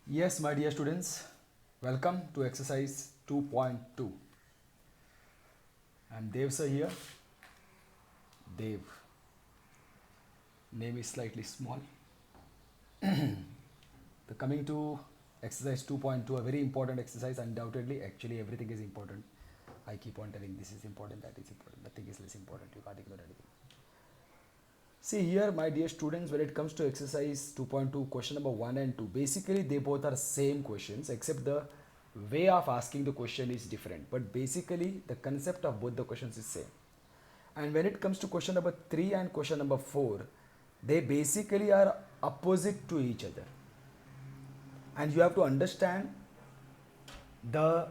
Yes, my dear students, welcome to exercise 2.2. I'm Dev sir here. Dev, name is slightly small. The coming to exercise 2.2, a very important exercise, undoubtedly. Actually, everything is important. I keep on telling this is important, that is important, nothing is less important. You can't ignore anything. See here, my dear students, when it comes to exercise 2.2, question number 1 and 2, basically they both are same questions except the way of asking the question is different. But basically, the concept of both the questions is same. And when it comes to question number 3 and question number 4, they basically are opposite to each other. And you have to understand the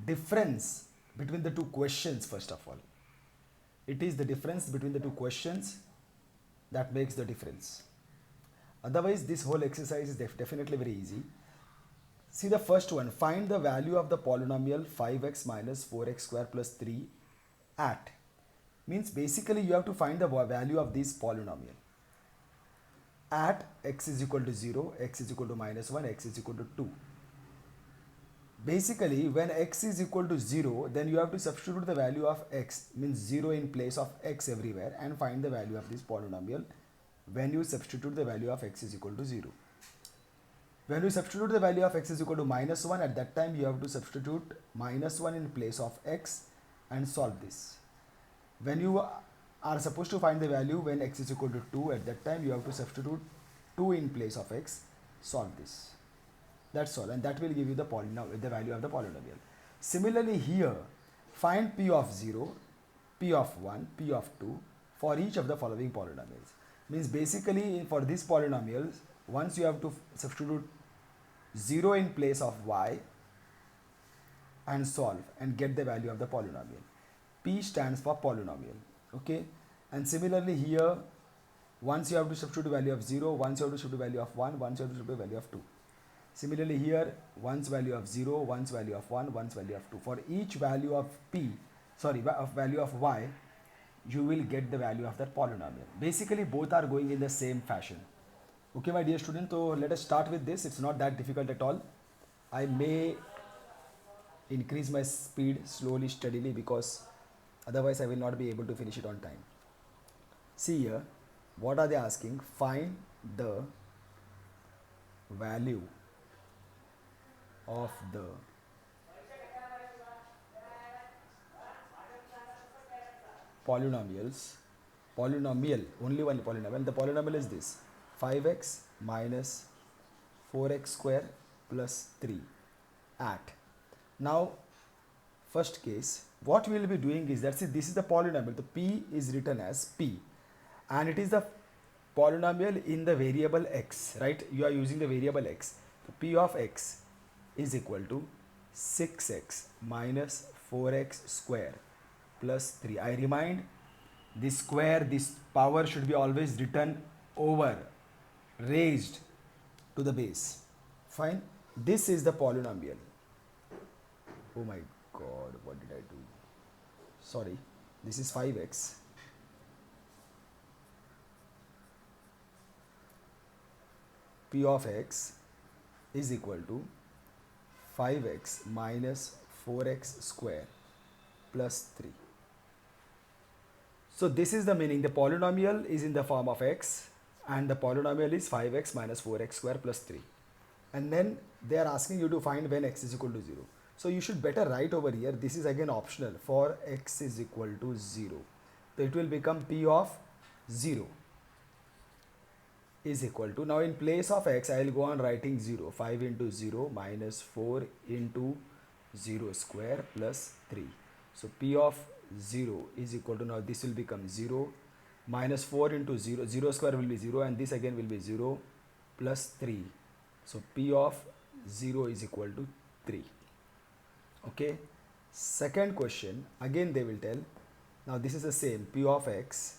difference between the two questions first of all. It is the difference between the two questions that makes the difference. Otherwise, this whole exercise is definitely very easy. See the first one, find the value of the polynomial 5x minus 4x square plus 3 at. Means basically you have to find the value of this polynomial. At x is equal to 0, x is equal to minus 1, x is equal to 2. Basically, when x is equal to 0, then you have to substitute the value of x, means 0 in place of x everywhere, and find the value of this polynomial when you substitute the value of x is equal to 0. When you substitute the value of x is equal to minus 1, at that time you have to substitute minus 1 in place of x and solve this. When you are supposed to find the value when x is equal to 2, at that time you have to substitute 2 in place of x, solve this. That's all, and that will give you the value of the polynomial. Similarly here, find p of 0, p of 1, p of 2 for each of the following polynomials. Means basically for these polynomials, once you have to substitute 0 in place of y and solve and get the value of the polynomial. P stands for polynomial, okay? And similarly here, once you have to substitute the value of 0, once you have to substitute the value of 1, once you have to substitute the value of 2. Similarly here, once value of 0, once value of 1, once value of 2. For each value of value of y, you will get the value of that polynomial. Basically both are going in the same fashion. Okay, my dear student, so let us start with this. It's not that difficult at all. I may increase my speed slowly, steadily, because otherwise I will not be able to finish it on time. See here, what are they asking? Find the value of the polynomial, only one polynomial. The polynomial is this, 5x minus 4x square plus 3 at. Now, first case, what we will be doing is that, see, this is the polynomial. The p is written as p, and it is the polynomial in the variable x, right? You are using the variable x. So p of x is equal to 6x minus 4x square plus 3. I remind, this square, this power should be always written over, raised to the base. Fine. This is the polynomial. Oh my god, what did I do? Sorry. This is 5x. P of x is equal to 5x minus 4x square plus 3. So this is the meaning. The polynomial is in the form of x, and the polynomial is 5x minus 4x square plus 3. And then they are asking you to find when x is equal to 0. So you should better write over here, this is again optional, for x is equal to 0. So it will become p of 0 is equal to, now in place of x I will go on writing 0, 5 into 0 minus 4 into 0 square plus 3. So p of 0 is equal to, now this will become 0 minus 4 into 0, 0 square will be 0, and this again will be 0 plus 3. So p of 0 is equal to 3. Okay. Second question, again they will tell, now this is the same, p of x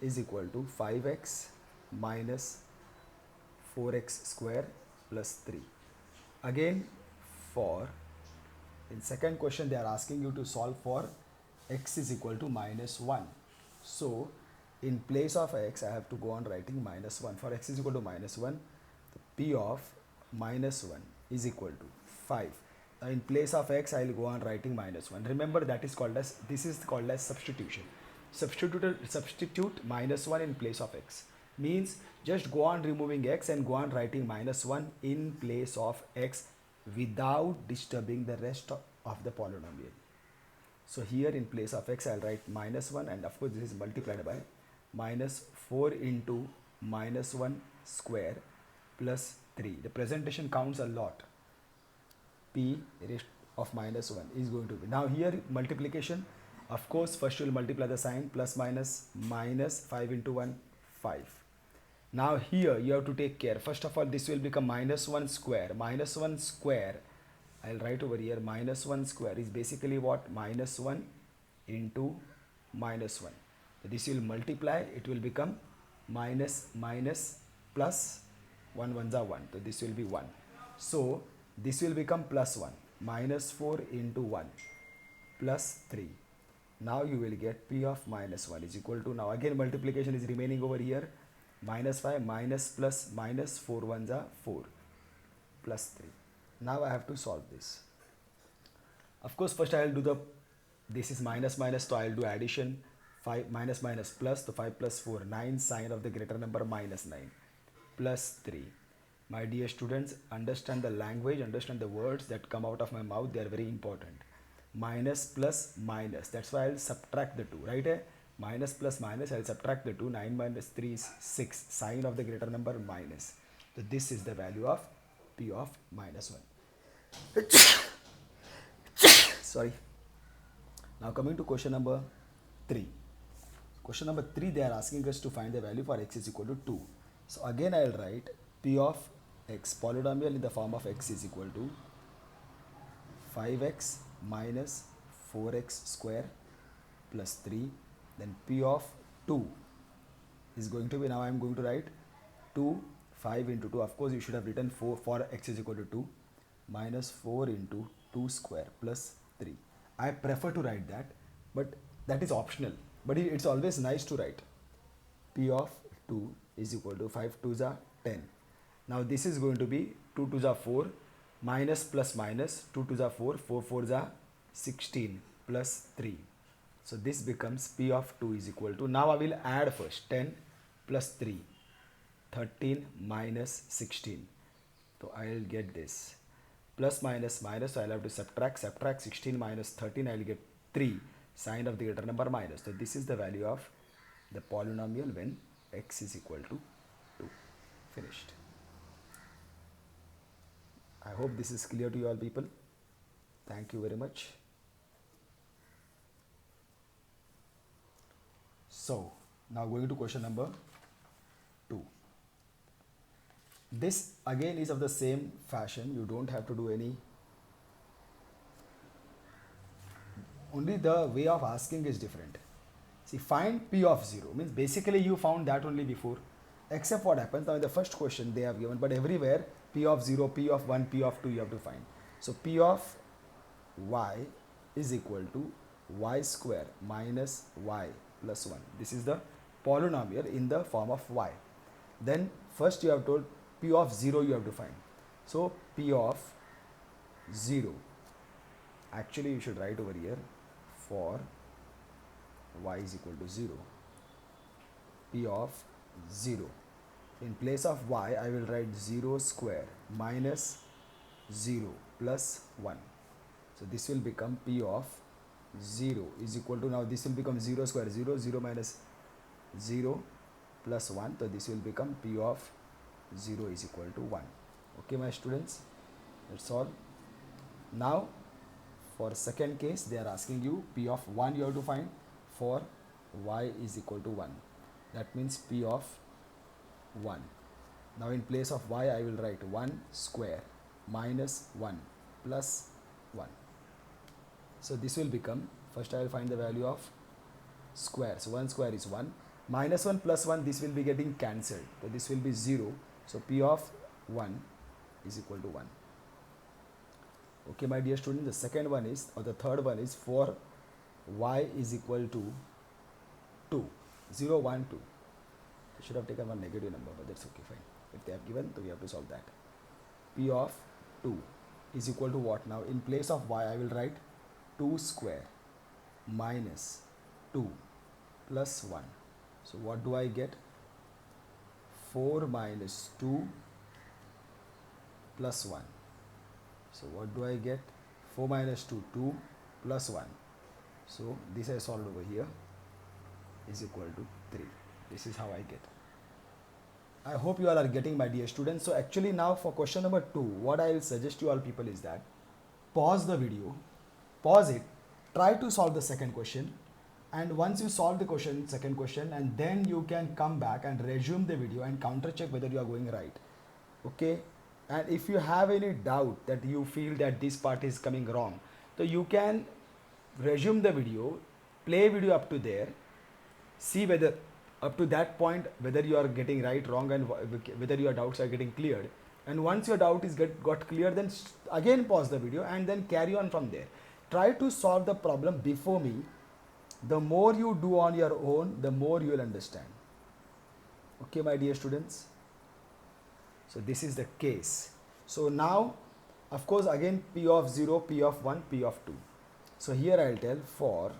is equal to 5x minus 4x square plus 3. Again, for in second question they are asking you to solve for x is equal to minus 1. So in place of x I have to go on writing minus 1. For x is equal to minus 1, the p of minus 1 is equal to 5. Now in place of x, I will go on writing minus 1. Remember, this is called as substitution. Substitute minus 1 in place of x. Means just go on removing x and go on writing minus 1 in place of x without disturbing the rest of the polynomial. So here in place of x, I'll write minus 1, and of course this is multiplied by minus 4 into minus 1 square plus 3. The presentation counts a lot. P raised of minus 1 is going to be. Now here multiplication, of course first you will multiply the sign, plus minus 5 into 1, 5. Now here you have to take care. First of all, this will become minus 1 square. Minus 1 square, I'll write over here, minus 1 square is basically what? Minus 1 into minus 1. So this will multiply, it will become minus plus 1 ones are 1. So this will be 1. So this will become plus 1. Minus 4 into 1 plus 3. Now you will get P of minus 1 is equal to, now again multiplication is remaining over here. Minus 5 minus plus minus 4 ones are 4 plus 3. Now I have to solve this. Of course first I will do this is minus, so I will do addition. 5 minus plus, so 5 plus 4, 9, sign of the greater number minus 9 plus 3. My dear students, understand the language, understand the words that come out of my mouth, they are very important. Minus plus minus, that's why I will subtract the 2, right? Minus plus minus, I will subtract the 2, 9 minus 3 is 6, sign of the greater number minus. So this is the value of P of minus 1. Sorry. Now coming to question number 3. Question number 3, they are asking us to find the value for x is equal to 2. So again I will write P of x, polynomial in the form of x is equal to 5x minus 4x square plus 3. Then P of 2 is going to be, now I am going to write 2, 5 into 2. Of course you should have written 4 for x is equal to 2 minus 4 into 2 square plus 3. I prefer to write that, but that is optional. But it's always nice to write. P of 2 is equal to 5 2s are 10. Now this is going to be 2 2s are 4 minus plus minus 2 2s are 4, 4 4s are 16 plus 3. So this becomes P of 2 is equal to, now I will add first 10 plus 3, 13 minus 16. So I will get this. Plus minus minus, so I will have to subtract 16 minus 13, I will get 3, sign of the greater number minus. So this is the value of the polynomial when x is equal to 2. Finished. I hope this is clear to you all people. Thank you very much. So now going to question number 2. This again is of the same fashion. You don't have to do any, only the way of asking is different. See, find P of 0 means basically you found that only before, except what happens now in the first question they have given, but everywhere P of 0, P of 1, P of 2 you have to find. So P of y is equal to y square minus y plus 1. This is the polynomial in the form of y. Then first you have told P of 0 you have to find. So P of 0, actually you should write over here for y is equal to 0. P of 0. In place of y, I will write 0 square minus 0 plus 1. So this will become P of 0 is equal to, now this will become 0 square, 0, 0 minus 0 plus 1. So this will become P of 0 is equal to 1. Okay, my students, that's all. Now for second case, they are asking you P of 1 you have to find for y is equal to 1. That means P of 1. Now in place of y, I will write 1 square minus 1 plus 1. So this will become, first I will find the value of square. So 1 square is 1. Minus 1 plus 1, this will be getting cancelled. So this will be 0. So P of 1 is equal to 1. Okay, my dear students, the second one is, or the third one is for y is equal to 2. 0, 1, 2. I should have taken one negative number, but that's okay, fine. If they have given, so we have to solve that. P of 2 is equal to what now? In place of y, I will write 2 square minus 2 plus 1. So what do I get? 4 minus 2 plus 1. So what do I get? 4 minus 2, 2 plus 1. So this I solved over here is equal to 3. This is how I get. I hope you all are getting, my dear students. So actually now for question number 2, what I will suggest you all people is that pause the video, pause it, try to solve the second question, and once you solve the second question, and then you can come back and resume the video and counter check whether you are going right. Okay, and if you have any doubt that you feel that this part is coming wrong, so you can resume the video, play video up to there, see whether up to that point whether you are getting right, wrong, and whether your doubts are getting cleared. And once your doubt is got clear, then again pause the video and then carry on from there. Try to solve the problem before me. The more you do on your own, the more you will understand. Okay, my dear students. So this is the case. So now, of course, again P of 0, P of 1, P of 2. So here I will tell for,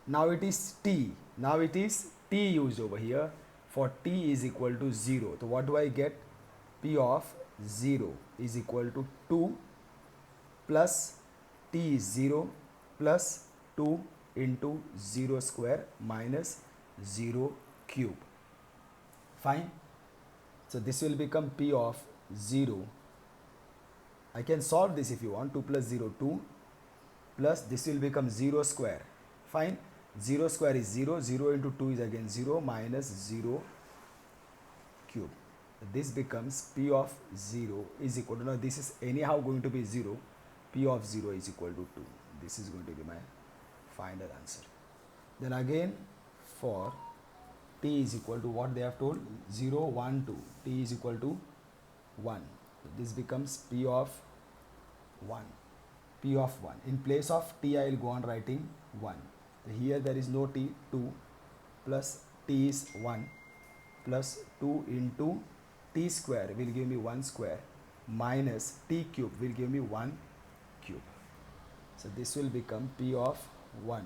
now it is T. Now it is T used over here. For T is equal to 0. So what do I get? P of 0 is equal to 2 plus T is 0 plus 2 into 0 square minus 0 cube. Fine. So this will become P of 0. I can solve this if you want. 2 plus 0, 2, plus this will become 0 square. Fine. 0 square is 0. 0 into 2 is again 0 minus 0 cube. This becomes P of 0 is equal to, now this is anyhow going to be 0. P of 0 is equal to 2. This is going to be my final answer. Then again for T is equal to what they have told, 0, 1, 2. T is equal to 1. So this becomes P of 1. P of 1. In place of T, I will go on writing 1. Here there is no T, 2 plus T is 1 plus 2 into T square will give me 1 square minus T cube will give me 1 cube. So this will become P of 1.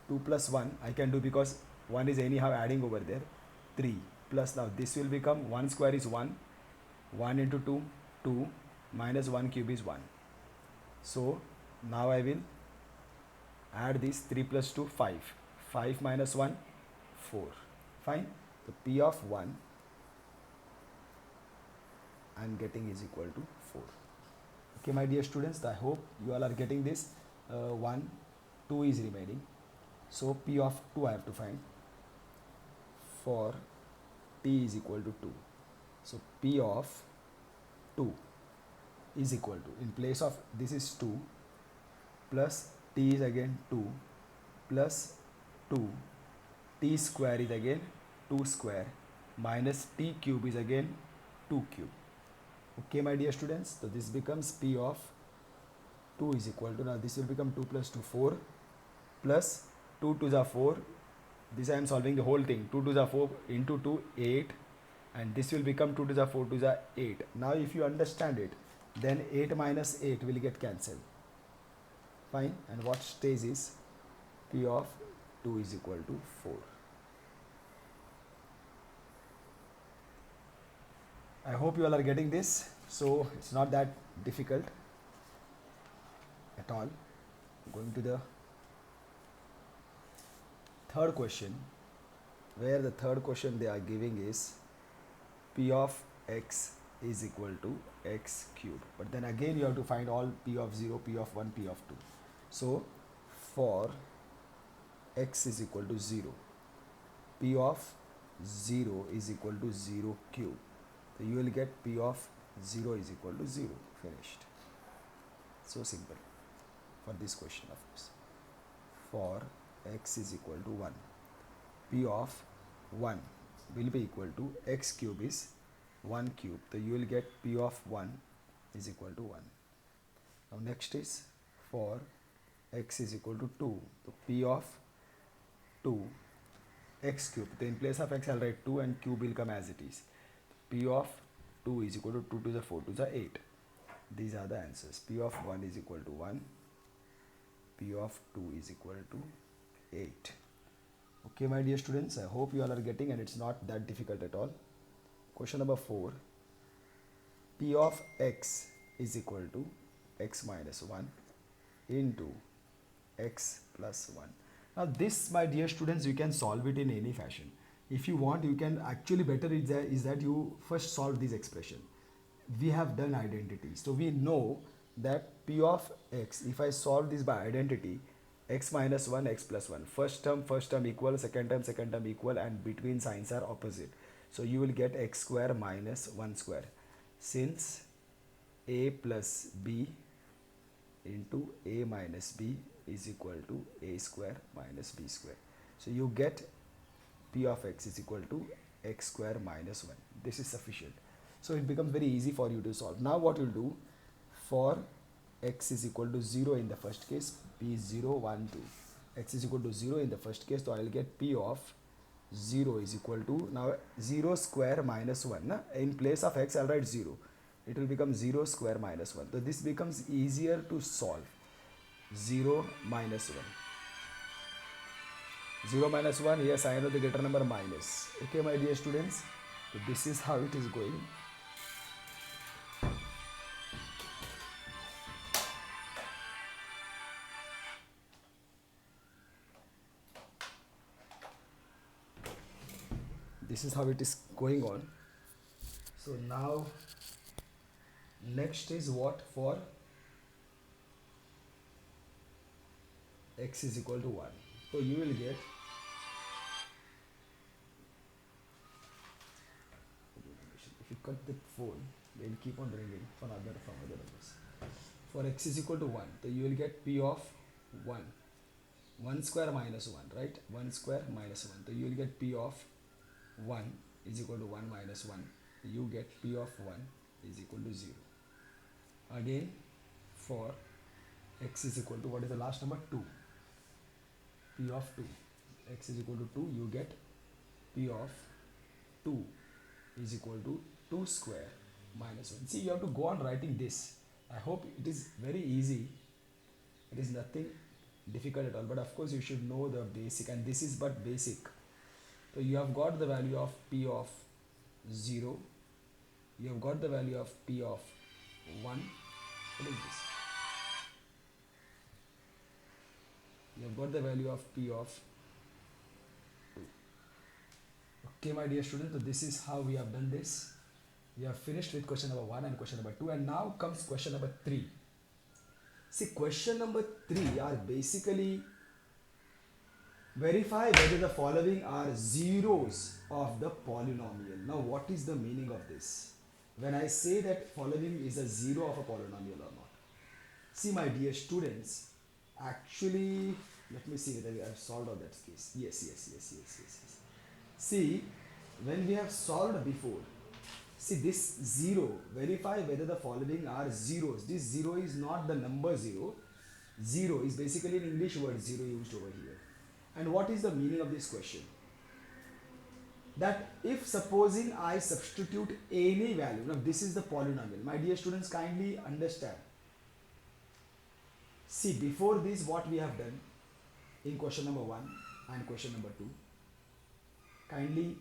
2 plus 1 I can do because 1 is anyhow adding over there, 3 plus, now this will become 1 square is 1, 1 into 2, 2 minus 1 cube is 1. So now I will add this 3 plus 2, 5, 5 minus 1, 4. Fine. So P of 1 I am getting is equal to 4. Okay, my dear students, I hope you all are getting this. 1, 2 is remaining. So P of 2 I have to find for T is equal to 2. So P of 2 is equal to, in place of this is 2 plus T is again 2 plus 2, T square is again 2 square minus T cube is again 2 cube. Okay, my dear students, so this becomes P of 2 is equal to, now this will become 2 plus 2, 4 plus 2 to the 4, this I am solving the whole thing, 2 to the 4 into 2, 8, and this will become 2 to the 4 to the 8. Now if you understand it, then 8 minus 8 will get cancelled. Fine, and what stays is P of 2 is equal to 4. I hope you all are getting this. So it's not that difficult at all. Going to the third question, where the third question they are giving is P of x is equal to x cube. But then again you have to find all P of 0, P of 1, P of 2. So for x is equal to 0, P of 0 is equal to 0 cube. So you will get P of 0 is equal to 0. Finished. So simple for this question, of course. For x is equal to 1, P of 1 will be equal to x cube is 1 cube. So you will get P of 1 is equal to 1. Now next is for x is equal to 2. So P of 2 x cube. So in place of x I will write 2 and cube will come as it is. P of 2 2 is equal to 2 to the 4 to the 8. These are the answers. P of 1 is equal to 1. P of 2 is equal to 8. Okay, my dear students, I hope you all are getting, and it's not that difficult at all. Question number 4. P of x is equal to x minus 1 into x plus 1. Now this, my dear students, you can solve it in any fashion. If you want, you can actually better is that you first solve this expression. We have done identity, so we know that P of x, if I solve this by identity, x minus 1, x plus 1, first term equal, second term equal, and between signs are opposite. So you will get x square minus 1 square, since a plus b into a minus b is equal to a square minus b square. So you get P of x is equal to x square minus 1. This is sufficient. So it becomes very easy for you to solve. Now what you'll do, for x is equal to 0 in the first case, p is 0, 1, 2. X is equal to 0 in the first case, so I will get P of 0 is equal to, now 0 square minus 1. Na? In place of x, I'll write 0. It will become 0 square minus 1. So this becomes easier to solve. 0 minus 1. 0 minus 1, yes, I know the greater number minus. Okay, my dear students, so this is how it is going. This is how it is going on. So now next is what? For x is equal to 1. So you will get, if you cut the phone, they will keep on ringing from other numbers. For x is equal to 1, so you will get P of 1. 1 square minus 1, right? 1 square minus 1. So you will get P of 1 is equal to 1 minus 1. You get P of 1 is equal to 0. Again, for x is equal to, what is the last number? 2. P of 2. X is equal to 2. You get P of 2 is equal to 2 square minus 1. See, you have to go on writing this. I hope it is very easy. It is nothing difficult at all. But of course, you should know the basic. And this is but basic. So you have got the value of P of 0. You have got the value of P of 1. What is this? You have got the value of P of 2. Okay, my dear students, so this is how we have done this. We have finished with question number 1 and question number 2, and now comes question number 3. See, question number 3 are basically verify whether the following are zeros of the polynomial. Now, what is the meaning of this? When I say that following is a zero of a polynomial or not. See, my dear students, actually, let me see whether we have solved all that case. Yes. See, when we have solved before, see this 0, verify whether the following are zeros. This 0 is not the number 0. 0 is basically an English word 0 used over here. And what is the meaning of this question? That if supposing I substitute any value, now this is the polynomial. My dear students, kindly understand. See, before this, what we have done in question number 1 and question number 2, kindly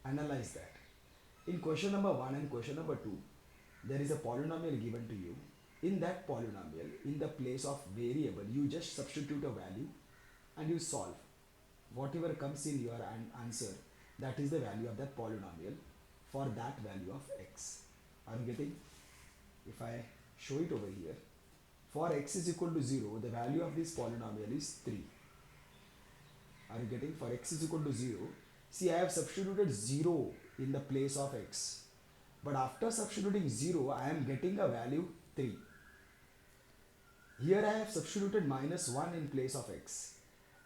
analyze that. In question number 1 and question number 2, there is a polynomial given to you. In that polynomial, in the place of variable, you just substitute a value and you solve. Whatever comes in your answer, that is the value of that polynomial for that value of x. Are you getting? If I show it over here, for x is equal to 0, the value of this polynomial is 3. Are you getting? For x is equal to 0, see, I have substituted 0 in the place of x. But after substituting 0, I am getting a value 3. Here I have substituted minus 1 in place of x.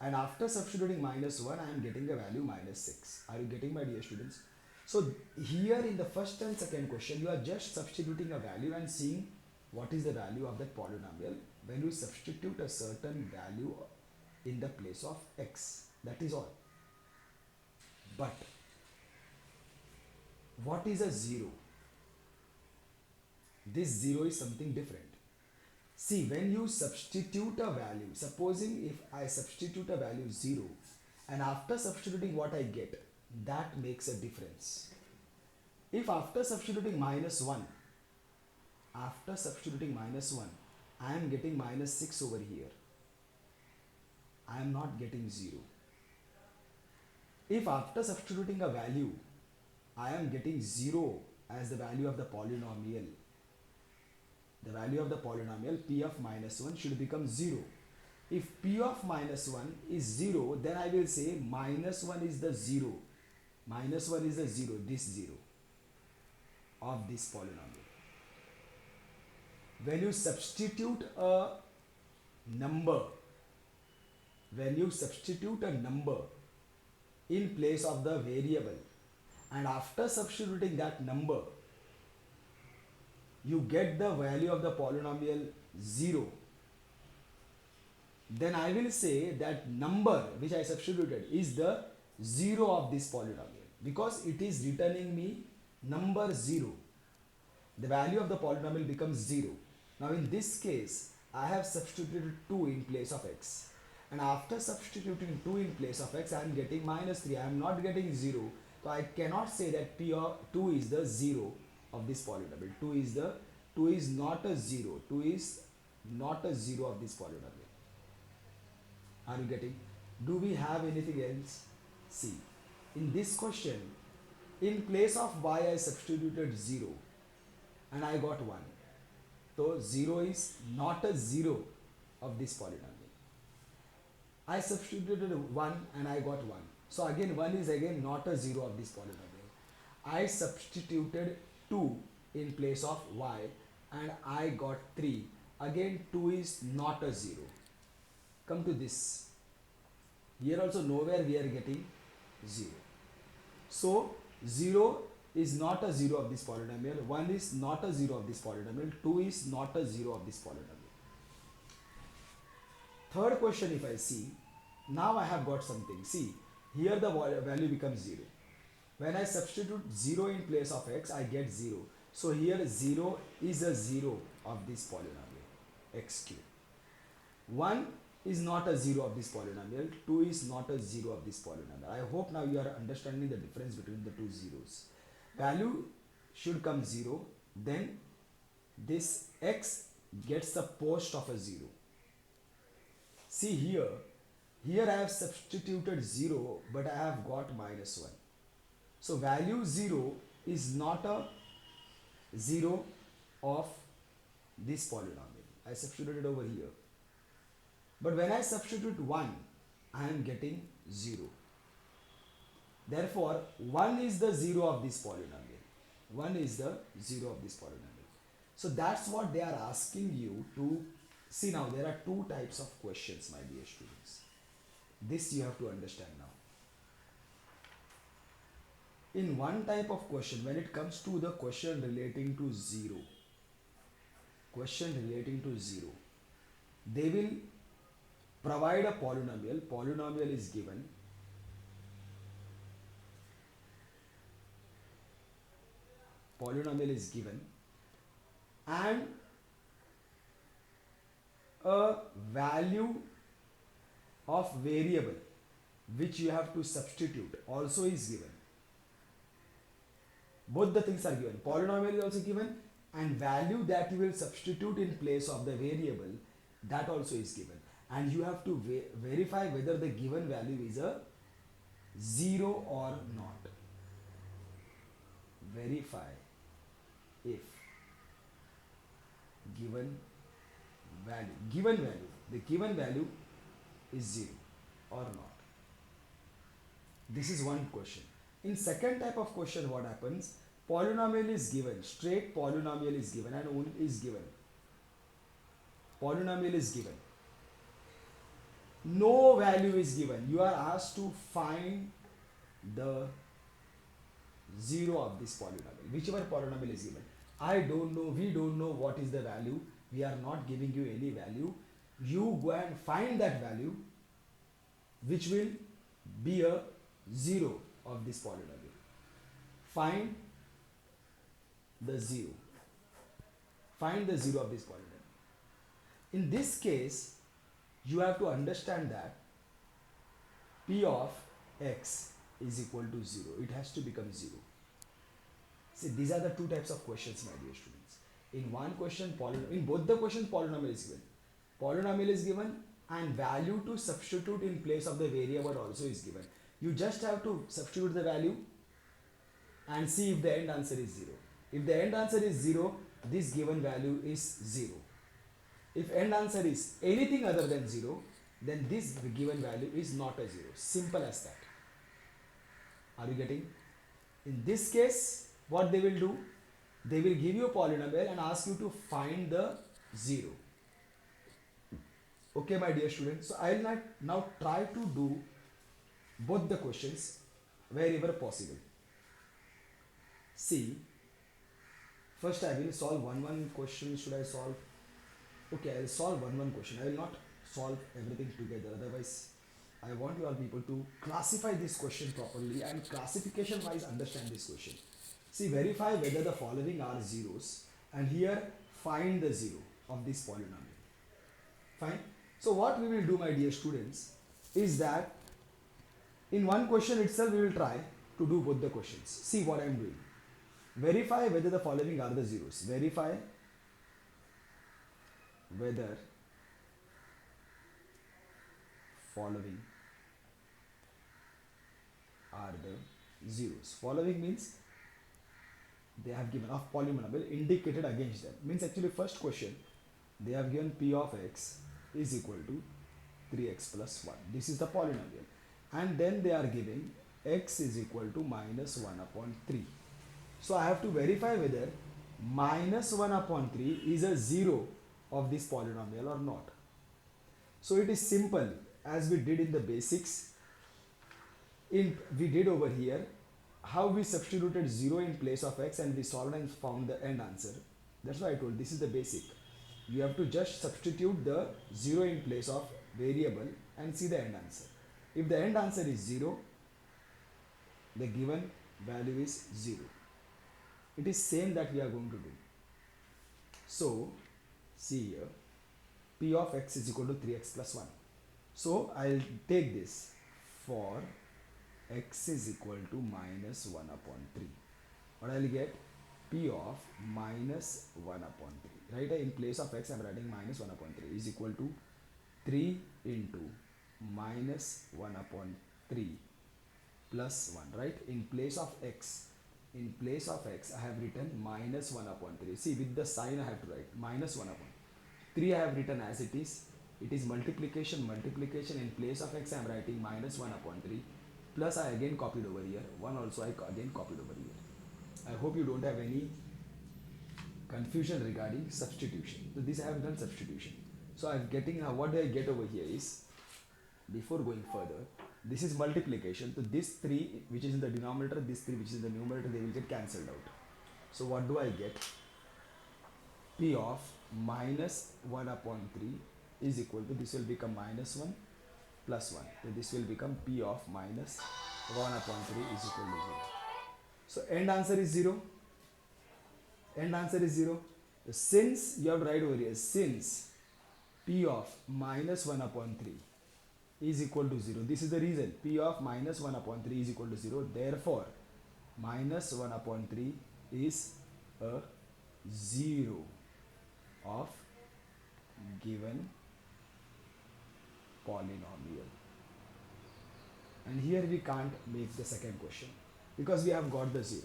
And after substituting minus 1, I am getting a value minus 6. Are you getting, my dear students? So here in the first and second question, you are just substituting a value and seeing what is the value of that polynomial when you substitute a certain value in the place of x. That is all. But what is a 0? This 0 is something different. See, when you substitute a value, supposing if I substitute a value 0 and after substituting what I get, that makes a difference. If after substituting minus 1, I am getting minus 6 over here, I am not getting 0. If after substituting a value, I am getting 0 as the value of the polynomial, the value of the polynomial p of minus 1 should become 0. If p of minus 1 is 0, then I will say minus 1 is the 0. Minus 1 is the 0, this 0 of this polynomial. When you substitute a number, in place of the variable, and after substituting that number, you get the value of the polynomial 0, then I will say that number which I substituted is the 0 of this polynomial, because it is returning me number 0. The value of the polynomial becomes 0. Now in this case, I have substituted 2 in place of x, and after substituting 2 in place of x, I am getting minus 3. I am not getting 0, so I cannot say that p of 2 is the 0 of this polynomial. 2 is not a 0. 2 is not a 0 of this polynomial. Are you getting? Do we have anything else? See, in this question, in place of y I substituted 0 and I got 1. So 0 is not a 0 of this polynomial. I substituted 1 and I got 1. So again 1 is again not a 0 of this polynomial. I substituted 2 in place of y and I got 3. Again 2 is not a 0. Come to this. Here also nowhere we are getting 0. So 0 is not a 0 of this polynomial, 1 is not a 0 of this polynomial, 2 is not a 0 of this polynomial. Third question, if I see, now I have got something. See, here the value becomes 0. When I substitute 0 in place of x, I get 0. So here 0 is a 0 of this polynomial, x cube. 1 is not a 0 of this polynomial, 2 is not a 0 of this polynomial. I hope now you are understanding the difference between the two zeros. Value should come 0, then this x gets the post of a 0. See here I have substituted 0, but I have got minus 1. So value 0 is not a 0 of this polynomial. I substituted it over here. But when I substitute 1, I am getting 0. Therefore, 1 is the 0 of this polynomial. 1 is the 0 of this polynomial. So that's what they are asking you to see. Now there are two types of questions, my dear students. This you have to understand now. In one type of question, when it comes to the question relating to 0, they will provide a polynomial. Polynomial is given. And a value of variable which you have to substitute also is given. Both the things are given. Polynomial is also given, and value that you will substitute in place of the variable, that also is given. And you have to verify whether the given value is a 0 or not. Verify if the given value is 0 or not. This is one question. In second type of question, what happens? Polynomial is given, straight polynomial is given, and only is given. Polynomial is given. No value is given. You are asked to find the 0 of this polynomial, whichever polynomial is given. I don't know, we don't know what is the value. We are not giving you any value. You go and find that value, which will be a 0 of this polynomial. Find the 0. find the 0 of this polynomial. In this case, you have to understand that p of x is equal to 0. It has to become 0. See, these are the two types of questions, my dear students. In one question, in both the questions, polynomial is given. Polynomial is given and value to substitute in place of the variable also is given. You just have to substitute the value and see if the end answer is 0. If the end answer is 0, this given value is 0. If end answer is anything other than 0, then this given value is not a 0. Simple as that. Are you getting? In this case, what they will do? They will give you a polynomial and ask you to find the 0. Okay, my dear students. So I will now try to do both the questions wherever possible. See, first I will solve one question. Should I solve? Okay, I will solve one question. I will not solve everything together. Otherwise, I want you all people to classify this question properly and classification wise understand this question. See, verify whether the following are zeros and here find the 0 of this polynomial. Fine. So what we will do, my dear students, is that in one question itself we will try to do both the questions. See what I am doing. Verify whether the following are the zeros. Verify whether following are the zeros. Following means they have given a polynomial indicated against them. Means actually first question they have given p of x is equal to 3x plus 1. This is the polynomial. And then they are giving x is equal to minus 1 upon 3. So I have to verify whether minus 1 upon 3 is a 0 of this polynomial or not. So it is simple as we did in the basics. We did over here how we substituted 0 in place of x and we solved and found the end answer. That's why I told this is the basic. You have to just substitute the 0 in place of variable and see the end answer. If the end answer is 0, the given value is 0. It is same that we are going to do. So see here, p of x is equal to 3x plus 1. So I'll take this for x is equal to minus 1 upon 3. What I'll get? P of minus 1 upon 3. Right? In place of x I'm writing minus 1 upon 3 is equal to 3 into minus 1 upon 3 plus 1. Right? In place of x I have written minus 1 upon 3. See, with the sign I have to write minus 1 upon 3. I have written as it is. It is multiplication. In place of x I am writing minus 1 upon 3 plus I again copied over here. 1 also I again copied over here. I hope you don't have any confusion regarding substitution. So this I have done substitution. So I am getting, what do I get over here is, before going further, this is multiplication. So this 3 which is in the denominator, this 3 which is in the numerator, they will get cancelled out. So what do I get? P of minus 1 upon 3 is equal to, this will become minus 1 plus 1. So this will become P of minus 1 upon 3 is equal to 0. So end answer is 0. End answer is 0. So since you have to write over here, since P of minus 1 upon 3 is equal to 0. This is the reason. P of minus 1 upon 3 is equal to 0. Therefore, minus 1 upon 3 is a 0 of given polynomial. And here we can't make the second question because we have got the 0.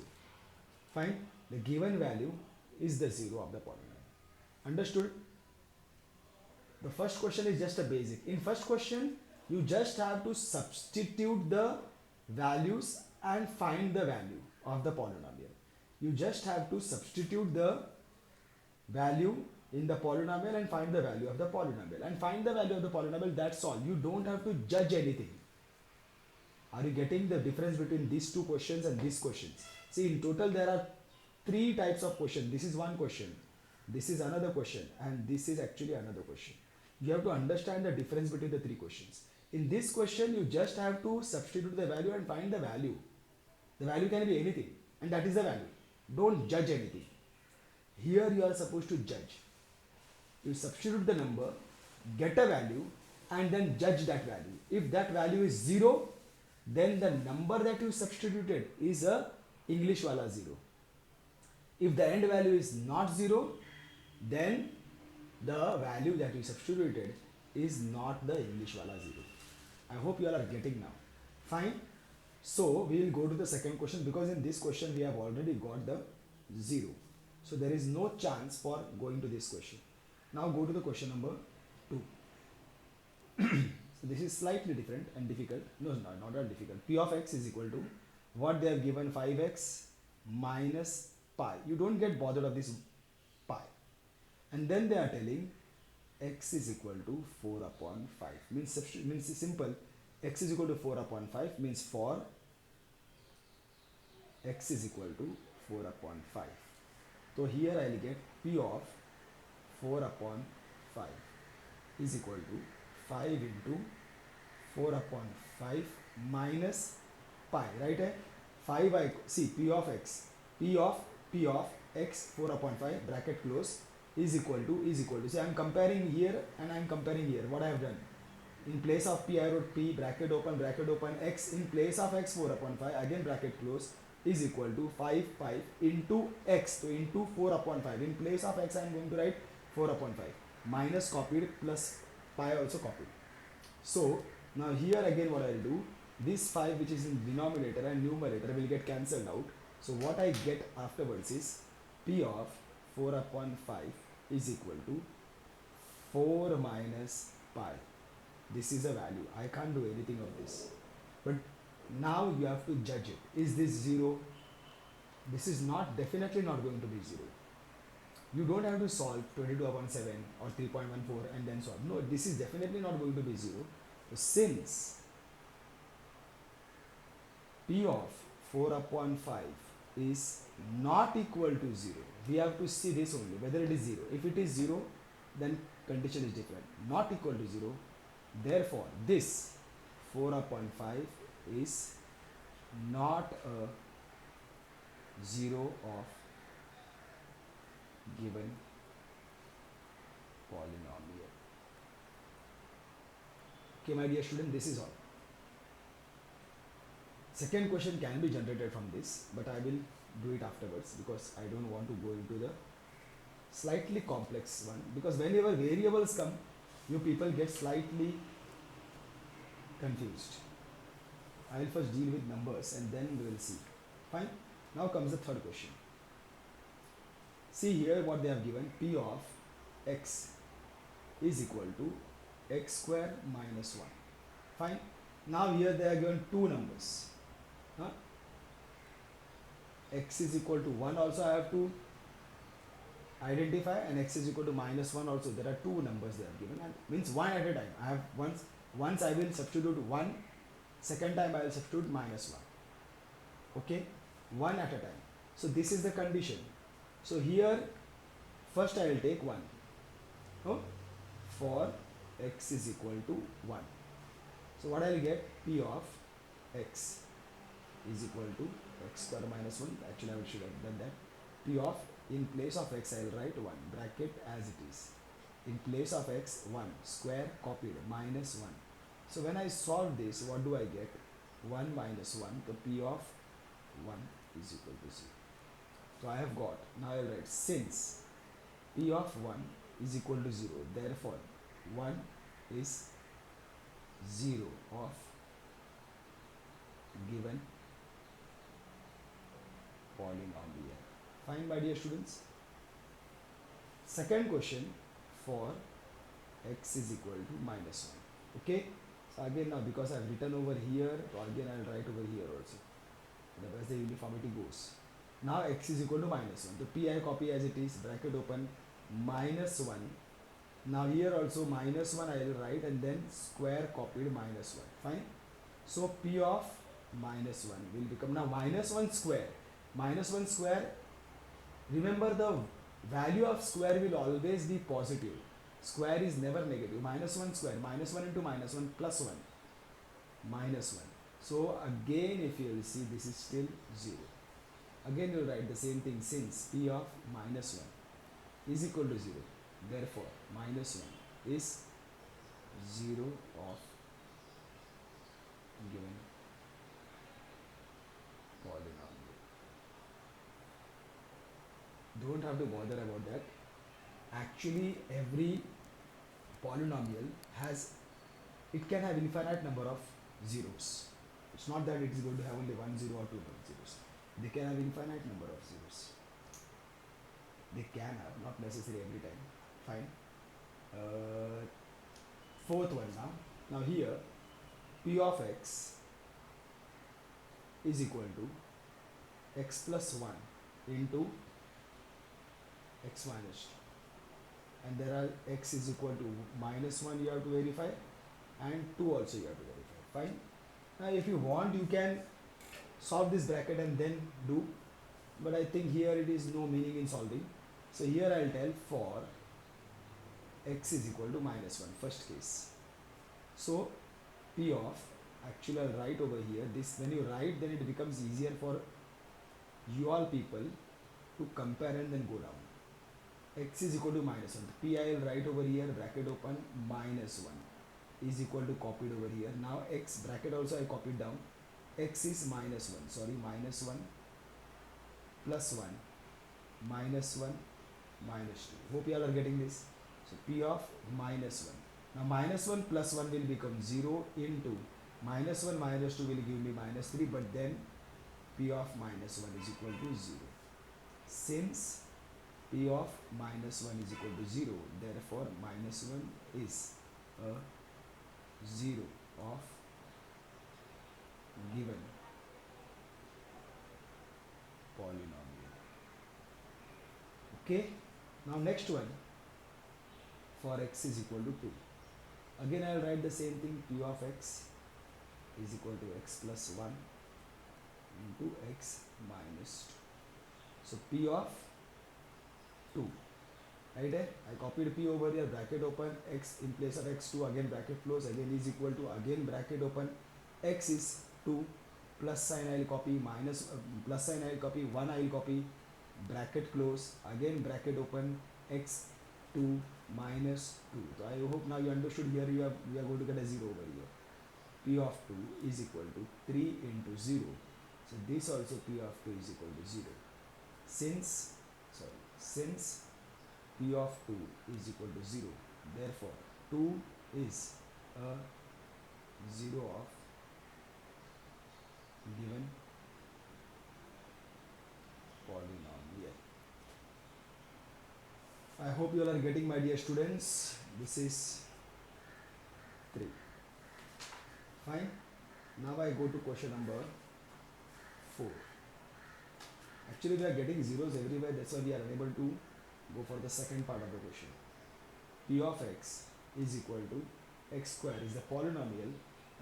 Fine. The given value is the 0 of the polynomial. Understood? The first question is just a basic. In first question, you just have to substitute the values and find the value of the polynomial. You just have to substitute the value in the polynomial and find the value of the polynomial. And find the value of the polynomial, that's all. You don't have to judge anything. Are you getting the difference between these two questions and these questions? See, in total there are 3 types of questions. This is one question, this is another question, and this is actually another question. You have to understand the difference between the 3 questions. In this question, you just have to substitute the value and find the value. The value can be anything, and that is the value. Don't judge anything. Here you are supposed to judge. You substitute the number, get a value, and then judge that value. If that value is 0, then the number that you substituted is a English wala 0. If the end value is not 0, then the value that you substituted is not the English wala 0. I hope you all are getting now. Fine. So we will go to the second question, because in this question we have already got the 0. So there is no chance for going to this question. Now go to the question number 2. So this is slightly different and difficult. No, not that difficult. P of x is equal to what they have given, 5x minus pi. You don't get bothered of this pi. And then they are telling x is equal to 4 upon 5. Means simple. X is equal to 4 upon 5 means for x is equal to 4 upon 5. So here I will get P of 4 upon 5 is equal to 5 into 4 upon 5 minus pi, right? 5 I see P of x, P of x 4 upon 5 bracket close is equal to. See, I am comparing here and I am comparing here. What I have done, in place of P I wrote P bracket open x, in place of x 4 upon 5 again bracket close is equal to 5 into x. So into 4 upon 5. In place of x I am going to write 4 upon 5 minus copied plus pi also copied. So now here again what I will do, this 5 which is in denominator and numerator will get cancelled out. So what I get afterwards is P of 4 upon 5 is equal to 4 minus pi. This is a value. I can't do anything of this. But now you have to judge it. Is this 0? This is not, definitely not going to be 0. You don't have to solve 22 upon 7 or 3.14 and then solve. No, this is definitely not going to be 0. So since P of 4 upon 5 is not equal to 0, we have to see this only, whether it is 0. If it is 0, then condition is different. Not equal to 0. Therefore, this 4 upon 5 is not a 0 of given polynomial. Okay, my dear student, this is all. Second question can be generated from this, but I will do it afterwards because I don't want to go into the slightly complex one, because whenever variables come, you people get slightly confused. I will first deal with numbers and then we will see. Fine. Now comes the third question. See here what they have given, P of x is equal to x square minus 1. Fine. Now here they are given two numbers. Huh? X is equal to 1 also I have to identify, and x is equal to minus 1 also. There are two numbers they have given, and means one at a time. I have once I will substitute 1, second time I will substitute minus 1. Okay, one at a time. So this is the condition. So here first I will take 1. Oh, for x is equal to 1. So what I will get, P of x is equal to x square minus 1. Actually I should have done that. P of, in place of x I will write 1 bracket as it is. In place of x 1 square copied minus 1. So when I solve this, what do I get? 1 minus 1. So P of 1 is equal to 0. So I have got, now I will write, since P of 1 is equal to 0, therefore 1 is 0 of given polynomial. Fine, my dear students. Second question, for x is equal to minus 1. Okay. So again now, because I have written over here, so again I will write over here also. Otherwise the uniformity goes. Now x is equal to minus 1. So P I copy as it is, bracket open, minus 1. Now here also minus 1 I will write, and then square copied minus 1. Fine. So P of minus 1 will become, now minus 1 square. Minus 1 square, remember the value of square will always be positive. Square is never negative. Minus 1 square, minus 1 into minus 1 plus 1. Minus 1. So again if you will see, this is still 0. Again you will write the same thing, since P of minus is equal to 0. Therefore, minus 1 is 0 of given polynomial. Don't have to bother about that. Actually, every polynomial has, it can have infinite number of zeros. It's not that it is going to have only 1 0 or 2 zeros. They can have infinite number of zeros. They can have, not necessary every time. Fine. Fourth one now. Now here, p of x is equal to x plus 1 into x minus 2. And there are x is equal to minus 1 you have to verify, and 2 also you have to verify. Fine. Now if you want, you can solve this bracket and then do, but I think here it is no meaning in solving. So here I'll tell for x is equal to minus 1, first case. So p of, actually I'll write over here, this when you write then it becomes easier for you all people to compare and then go down. X is equal to minus 1, p I will write over here, bracket open, minus 1 is equal to copied over here. Now x bracket also I copied down, x is minus 1, sorry, minus 1 plus 1 minus 1 minus 2. Hope you all are getting this. So p of minus 1. Now minus 1 plus 1 will become 0 into minus 1 minus 2 will give me minus 3, but then p of minus 1 is equal to 0. Since p of minus 1 is equal to 0, therefore minus 1 is a 0 of given polynomial. Okay, now next one, for x is equal to 2. Again I will write the same thing, p of x is equal to x plus 1 into x minus 2. So p of 2, right? I copied p over here, bracket open, x in place of x2, again bracket close, again is equal to, again bracket open, x is 2, plus sign I will copy, minus plus sign I will copy, 1 I will copy, bracket close, again bracket open, x 2 minus 2. So I hope now you understood. Here we are going to get a 0 over here. P of 2 is equal to 3 into 0. So this also p of 2 is equal to 0. Since p of 2 is equal to 0, therefore 2 is a 0 of given polynomial. I hope you all are getting, my dear students. This is 3. Fine. Now I go to question number 4. Actually we are getting zeros everywhere, that's why we are unable to go for the second part of the question. P of x is equal to x square is the polynomial,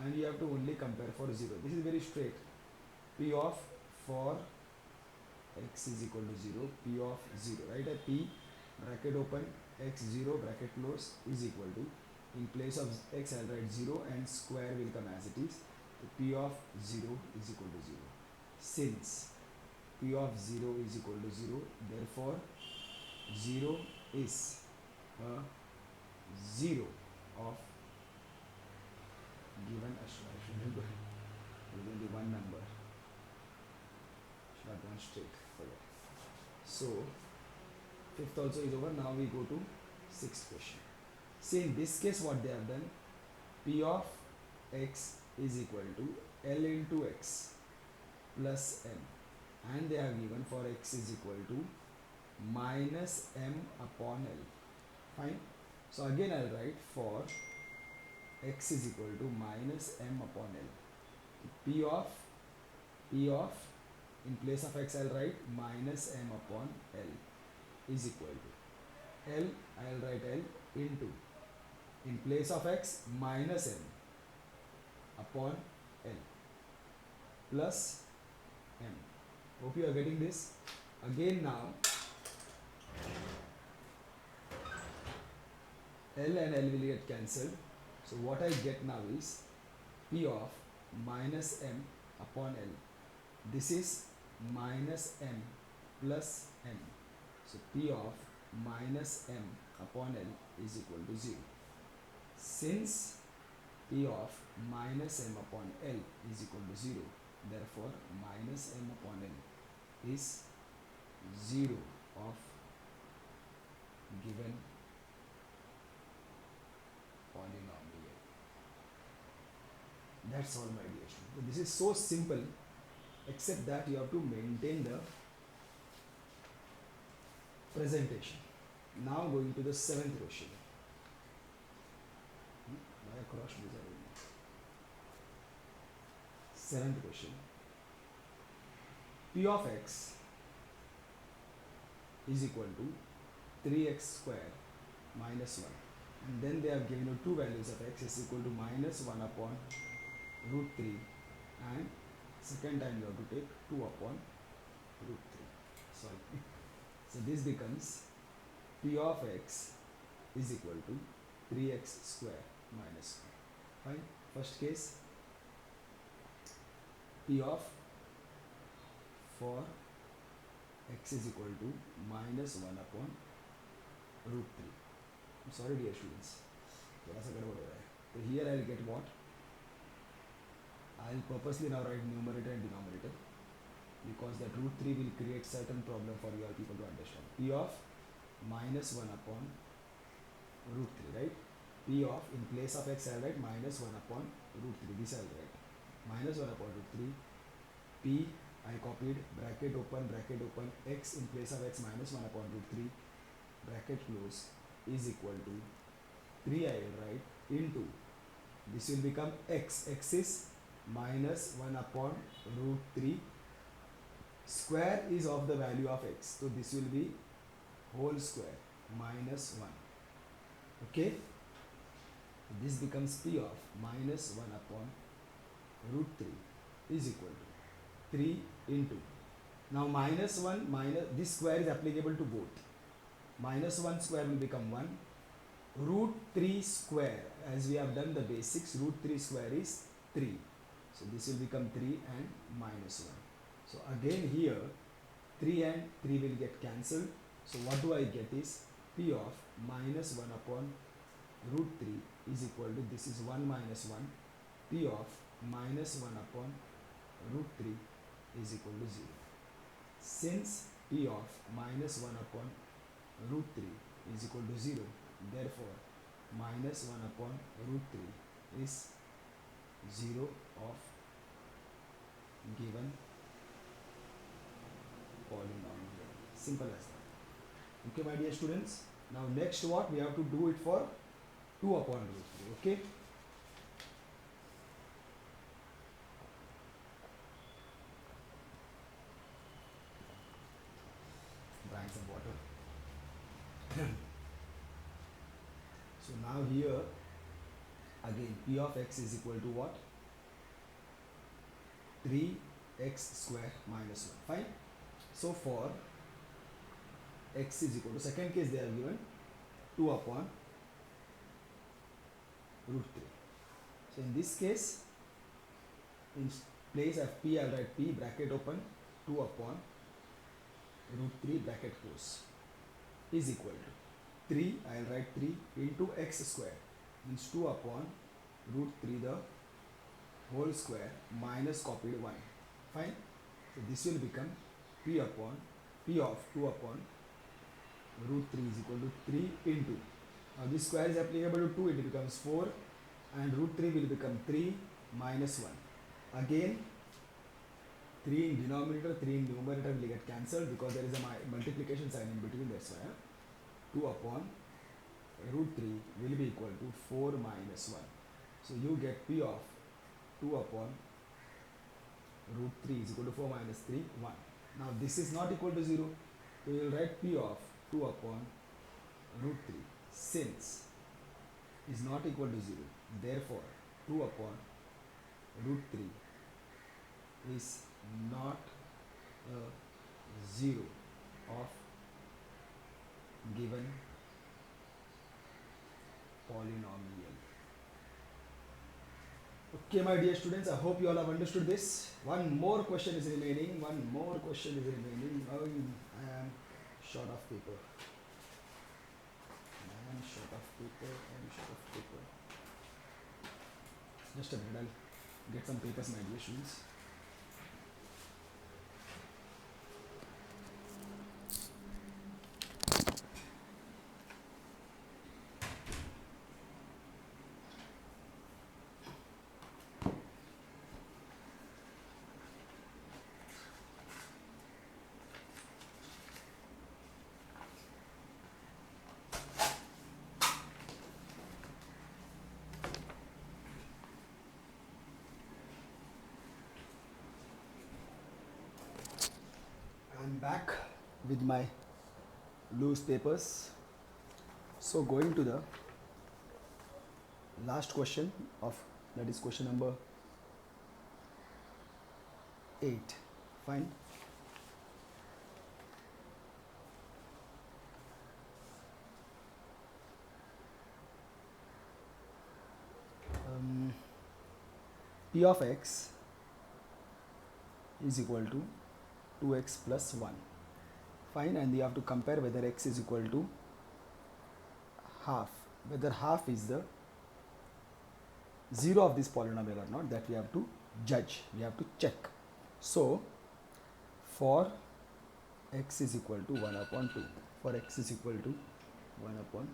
and you have to only compare for 0. This is very straight. P of, for x is equal to 0, p of 0, right? A p bracket open, x 0 bracket close is equal to, in place of x I'll write 0 and square will come as it is. So p of 0 is equal to 0. Since p of 0 is equal to 0, therefore 0 is a 0 of given, I should remember, there is only one number, should have gone straight for that. So fifth also is over. Now we go to sixth question. See, in this case what they have done, p of x is equal to L into x plus m, and they have given for x is equal to minus m upon L. Fine. So again I'll write for x is equal to minus m upon L. P of in place of x I'll write minus m upon L is equal to L, I'll write L into, in place of x minus m upon L plus m. Hope you are getting this. Again now L and L will get cancelled. So what I get now is P of minus m upon L. This is minus m plus m. So P of minus m upon L is equal to 0. Since P of minus m upon L is equal to 0, therefore minus m upon L is 0 of given polynomial. That's all, my dear student. This is so simple, except that you have to maintain the presentation. Now going to the seventh question. Seventh question. P of x is equal to 3x square minus 1, and then they have given you two values of x is equal to minus 1 upon root 3, and second time you have to take 2 upon root 3. Sorry. So this becomes P of x is equal to 3x square minus 1. Fine. First case, P of for x is equal to minus 1 upon root 3. I'm sorry, dear students. So here I will get what? I will purposely now write numerator and denominator, because that root 3 will create certain problem for you all people to understand. P of minus 1 upon root 3, right? P of, in place of x I will write minus 1 upon root 3. This I will write minus 1 upon root 3. P I copied, bracket open, x in place of x minus 1 upon root 3, bracket close, is equal to 3 I will write into, this will become x is minus 1 upon root 3, square is of the value of x, so this will be whole square minus 1. Okay, this becomes P of minus 1 upon root 3 is equal to 3 into, now minus 1 minus, this square is applicable to both, minus 1 square will become 1, root 3 square, as we have done the basics, root 3 square is 3, so this will become 3 and minus 1. So again here 3 and 3 will get cancelled, so what do I get is P of minus 1 upon root 3 is equal to, this is 1 minus 1, P of minus 1 upon root 3 is equal to 0. Since P of minus 1 upon root 3 is equal to 0, therefore minus 1 upon root 3 is 0 of given polynomial. Simple as that. Okay, my dear students. Now next what we have to do it for 2 upon root 3. Okay. Drank some water. So now here again P of x is equal to what? 3x square minus 1. Fine. So for x is equal to, second case they have given 2 upon root 3. So in this case, in place of P I will write P, bracket open, 2 upon root 3, bracket close, is equal to 3, I will write 3 into x square, means 2 upon root 3 the whole square minus copied 1. Fine. So this will become P of 2 upon root 3 is equal to 3 into, now this square is applicable to 2, it becomes 4, and root 3 will become 3 minus 1. Again 3 in denominator, 3 in numerator will get cancelled because there is a multiplication sign in between, that's why 2 upon root 3 will be equal to 4 minus 1. So you get P of 2 upon root 3 is equal to 4 minus 3, 1. Now this is not equal to 0, so you will write P of 2 upon root 3, since is not equal to 0, therefore 2 upon root 3 is not a 0 of given polynomial. Okay, my dear students, I hope you all have understood this. One more question is remaining. I am short of paper. and sheet of paper. Just a minute, I'll get some papers, my dear students. I'm back with my loose papers. So going to the last question of, that is question number 8. Fine. P of x is equal to 2x plus 1. Fine, and you have to compare whether x is equal to half, whether half is the 0 of this polynomial or not, that we have to judge, we have to check. So for x is equal to 1 upon 2, for x is equal to 1 upon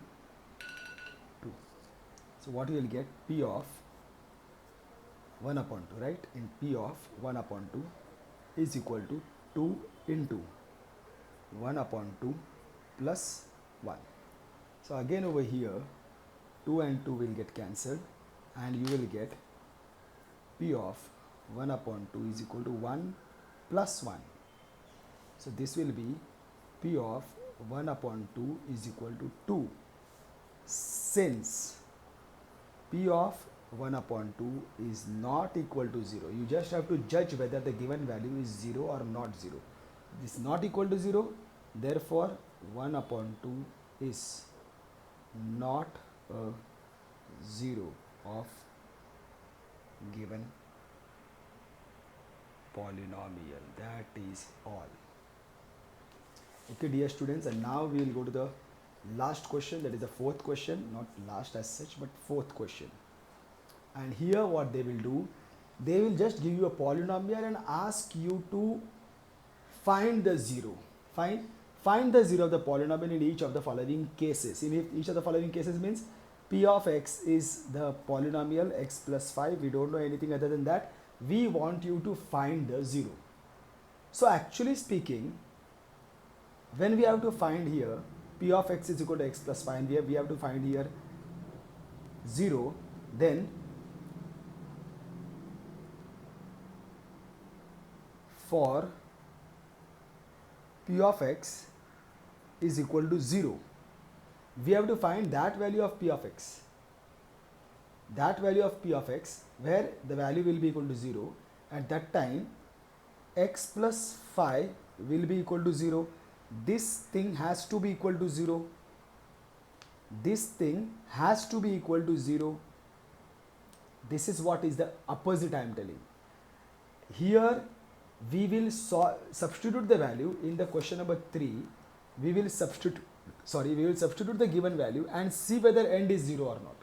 2. So what you will get, P of 1 upon 2, right? In P of 1 upon 2 is equal to 2 into 1 upon 2 plus 1. So again over here 2 and 2 will get cancelled and you will get P of 1 upon 2 is equal to 1 plus 1. So this will be P of 1 upon 2 is equal to 2. Since P of 1 upon 2 is not equal to 0, you just have to judge whether the given value is 0 or not 0. This is not equal to 0, therefore 1 upon 2 is not a 0 of given polynomial. That is all. Okay, dear students, and now we will go to the last question, that is the fourth question, not last as such, but fourth question. And here what they will do, they will just give you a polynomial and ask you to find the 0. Find the 0 of the polynomial in each of the following cases. In each of the following cases means P of x is the polynomial x plus 5. We don't know anything other than that. We want you to find the 0. So actually speaking, when we have to find here P of x is equal to x plus 5, we have to find here 0, then for P of x is equal to 0, we have to find that value of P of x. That value of P of x where the value will be equal to 0. At that time x plus 5 will be equal to 0. This thing has to be equal to 0. This thing has to be equal to 0. This is what is the opposite I am telling. Here we will substitute the value in the question number 3. We will substitute the given value and see whether end is 0 or not.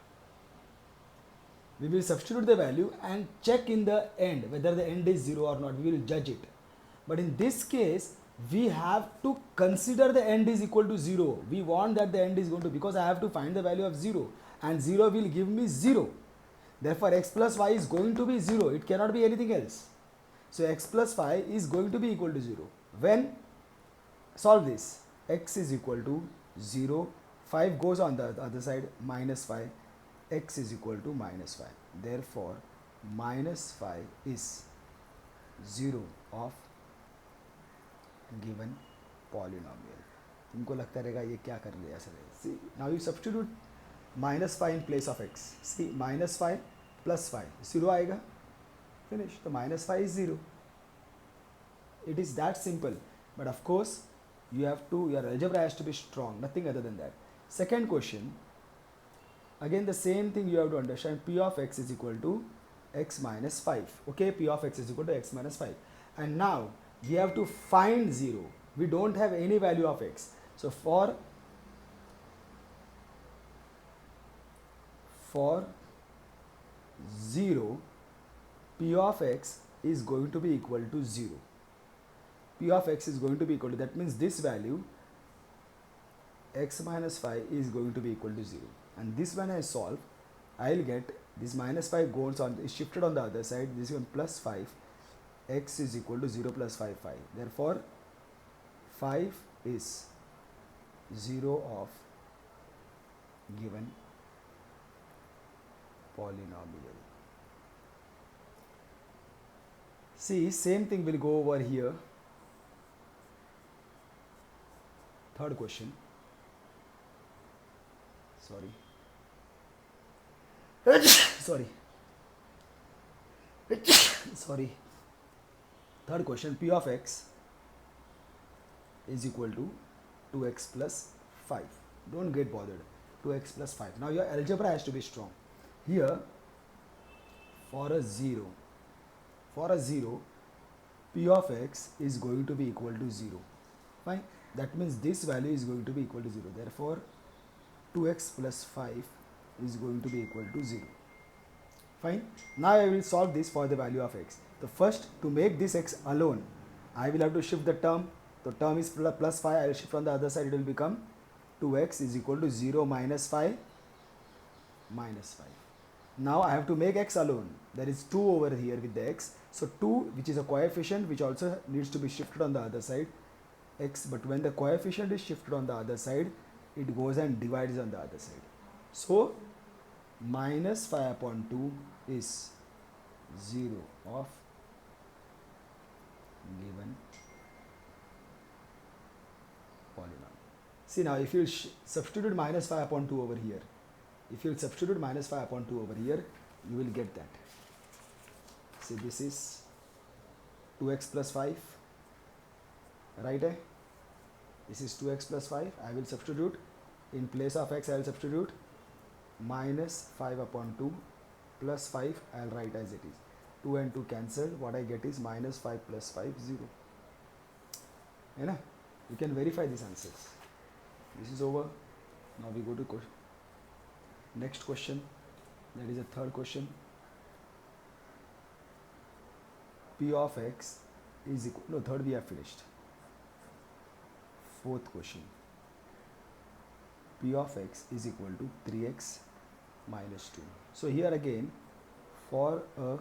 We will substitute the value and check in the end whether the end is 0 or not. We will judge it. But in this case, we have to consider the end is equal to 0. We want that the end is going to, because I have to find the value of 0 and 0 will give me 0. Therefore, x plus y is going to be 0. It cannot be anything else. So x plus 5 is going to be equal to 0. When solve this, x is equal to 0, 5 goes on the other side, minus 5, x is equal to minus 5. Therefore, minus 5 is 0 of given polynomial. तुमको लगता रहेगा ये क्या कर लिया sir? See, now you substitute minus 5 in place of x. See, minus 5 plus 5, 0 आएगा. Finish. So minus 5 is 0. It is that simple. But of course, your algebra has to be strong, nothing other than that. Second question, again the same thing you have to understand. P of x is equal to x minus 5. Okay, P of x is equal to x minus 5. And now we have to find 0. We don't have any value of x. So for for 0 p of x is going to be equal to 0. P of x is going to be equal to, that means this value x minus 5 is going to be equal to 0, and this when I solve, I'll get this minus 5 goes on, is shifted on the other side, this one plus 5, x is equal to 0 plus 5, 5. Therefore 5 is 0 of given polynomial. See, same thing will go over here. Third question. Sorry. Sorry. Third question, p of x is equal to 2x plus 5. Don't get bothered. 2x plus 5. Now your algebra has to be strong. Here, for a 0, p of x is going to be equal to 0. Fine. That means this value is going to be equal to 0. Therefore, 2x plus 5 is going to be equal to 0. Fine. Now I will solve this for the value of x. So first, to make this x alone, I will have to shift the term. The term is plus 5. I will shift on the other side. It will become 2x is equal to 0 minus 5 minus 5. Now I have to make x alone. There is 2 over here with the x. So 2, which is a coefficient, which also needs to be shifted on the other side, x. But when the coefficient is shifted on the other side, it goes and divides on the other side. So minus 5 upon 2 is 0 of given polynomial. See, now if you substitute minus 5 upon 2 over here, if you substitute minus 5 upon 2 over here, you will get that. See, this is 2x plus 5, right? This is 2x plus 5. I will substitute, in place of x I will substitute minus 5 upon 2 plus 5, I will write as it is. 2 and 2 cancelled. What I get is minus 5 plus 5, 0. You can verify these answers. This is over. Now we go to next question. That is a third question. P of x is equal, no, third we have finished. Fourth question. P of x is equal to 3x minus 2. So here again, for a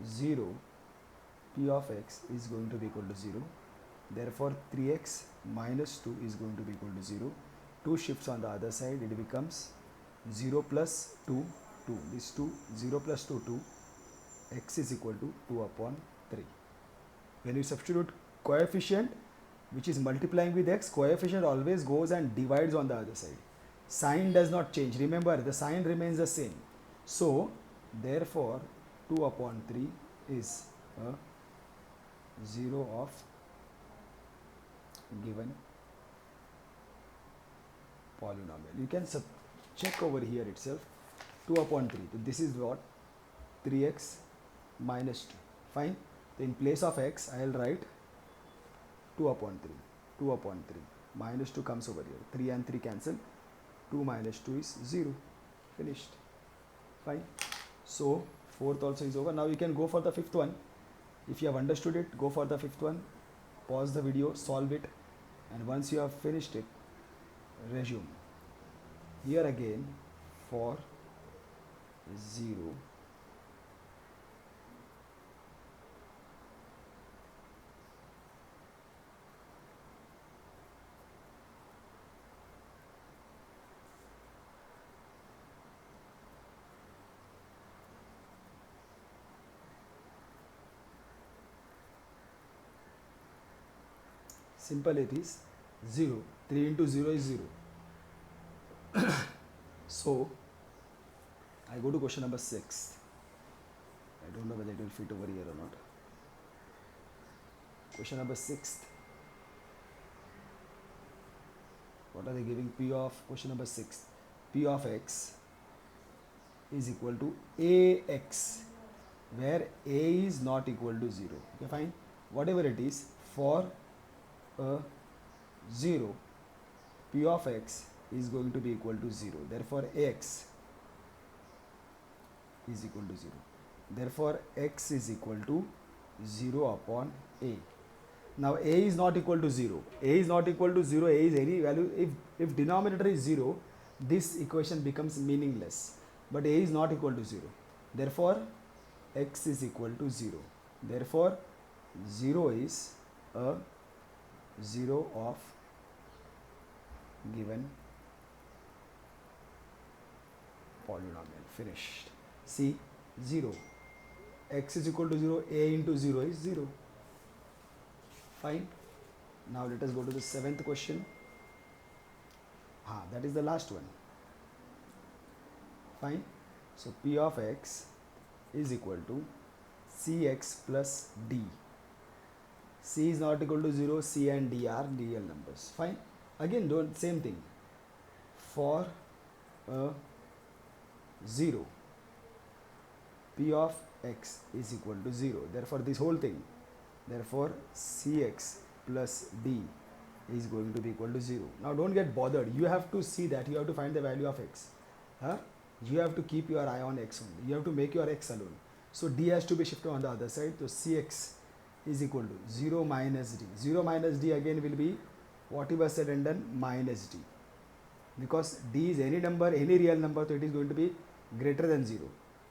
0, P of x is going to be equal to 0. Therefore 3x minus 2 is going to be equal to 0. 2 shifts on the other side, it becomes 0 plus 2, 2. This 2, 0 plus 2, 2. X is equal to 2 upon 3. When you substitute coefficient, which is multiplying with x, coefficient always goes and divides on the other side. Sign does not change. Remember, the sign remains the same. So, therefore, 2 upon 3 is a 0 of given polynomial. You can check over here itself. 2 upon 3. So this is what? 3x minus 2. Fine. So in place of x, I will write 2 upon 3. 2 upon 3. Minus 2 comes over here. 3 and 3 cancel. 2 minus 2 is 0. Finished. Fine. So fourth also is over. Now you can go for the fifth one. If you have understood it, go for the fifth one. Pause the video, solve it, and once you have finished it, resume. Here again, for 0, simple it is 0. 3 into 0 is 0. So I go to question number 6. I don't know whether it will fit over here or not. Question number 6. What are they giving? P of, question number 6. P of x is equal to ax, where a is not equal to 0. Okay, fine. Whatever it is, for a 0, P of x is going to be equal to 0. Therefore, ax is equal to 0. Therefore, x is equal to 0 upon a. Now a is not equal to 0. A is not equal to 0. A is any value. If denominator is 0, this equation becomes meaningless. But a is not equal to 0. Therefore, x is equal to 0. Therefore, 0 is a 0 of given polynomial. Finished. See, 0. X is equal to 0. A into 0 is 0. Fine. Now let us go to the 7th question. That is the last one. Fine. So P of x is equal to Cx plus D. C is not equal to 0. C and D are real numbers. Fine. Again, don't same thing. For a 0, P of x is equal to 0. Therefore, this whole thing. Therefore, Cx plus D is going to be equal to 0. Now, don't get bothered. You have to see that. You have to find the value of x. You have to keep your eye on x only. You have to make your x alone. So, D has to be shifted on the other side. So, Cx is equal to 0 minus D. 0 minus D again will be whatever said and done minus D. Because D is any number, any real number, so it is going to be greater than 0.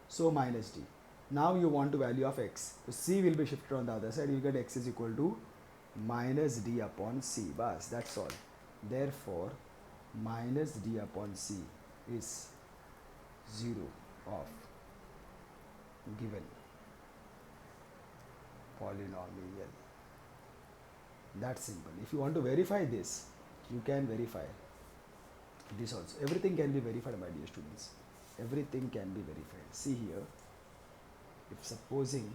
So, minus D. Now you want to value of x. So C will be shifted on the other side. You get x is equal to minus D upon C. Bas, that's all. Therefore, minus D upon C is 0 of given polynomial. That's simple. If you want to verify this, you can verify this also. Everything can be verified, my dear students. Everything can be verified. See here. If supposing,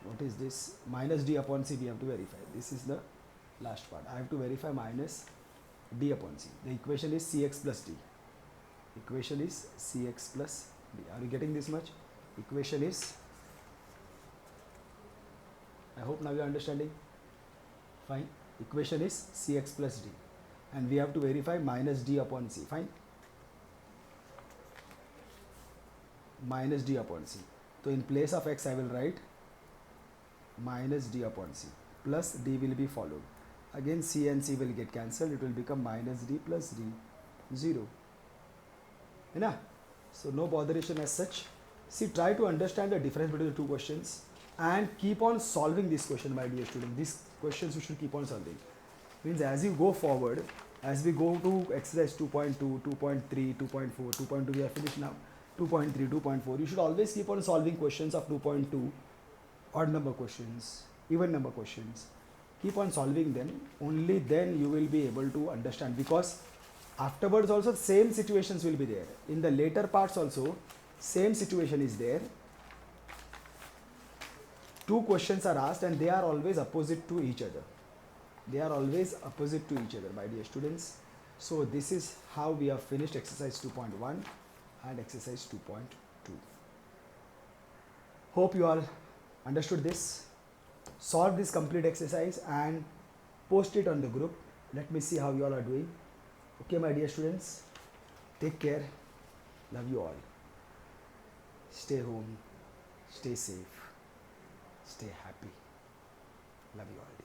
what is this? Minus D upon C we have to verify. This is the last part. I have to verify minus D upon C. The equation is Cx plus D. Equation is Cx plus D. Are you getting this much? Equation is, I hope now you are understanding. Fine. Equation is Cx plus D. And we have to verify minus D upon C. Fine. Minus D upon C. So in place of x I will write minus D upon C plus D will be followed. Again C and C will get cancelled. It will become minus D plus D, 0. So no botheration as such. See, try to understand the difference between the two questions and keep on solving this question, my dear student. These questions you should keep on solving. Means as you go forward, as we go to exercise 2.2, 2.3, 2.4, 2.2 we are finished now. 2.3, 2.4, you should always keep on solving questions of 2.2, odd number questions, even number questions. Keep on solving them, only then you will be able to understand, because afterwards also same situations will be there. In the later parts also, same situation is there. Two questions are asked and they are always opposite to each other. They are always opposite to each other, my dear students. So this is how we have finished exercise 2.1. and exercise 2.2. Hope you all understood this. Solve this complete exercise and post it on the group. Let me see how you all are doing. Okay, my dear students, take care. Love you all. Stay home, stay safe, stay happy. Love you all.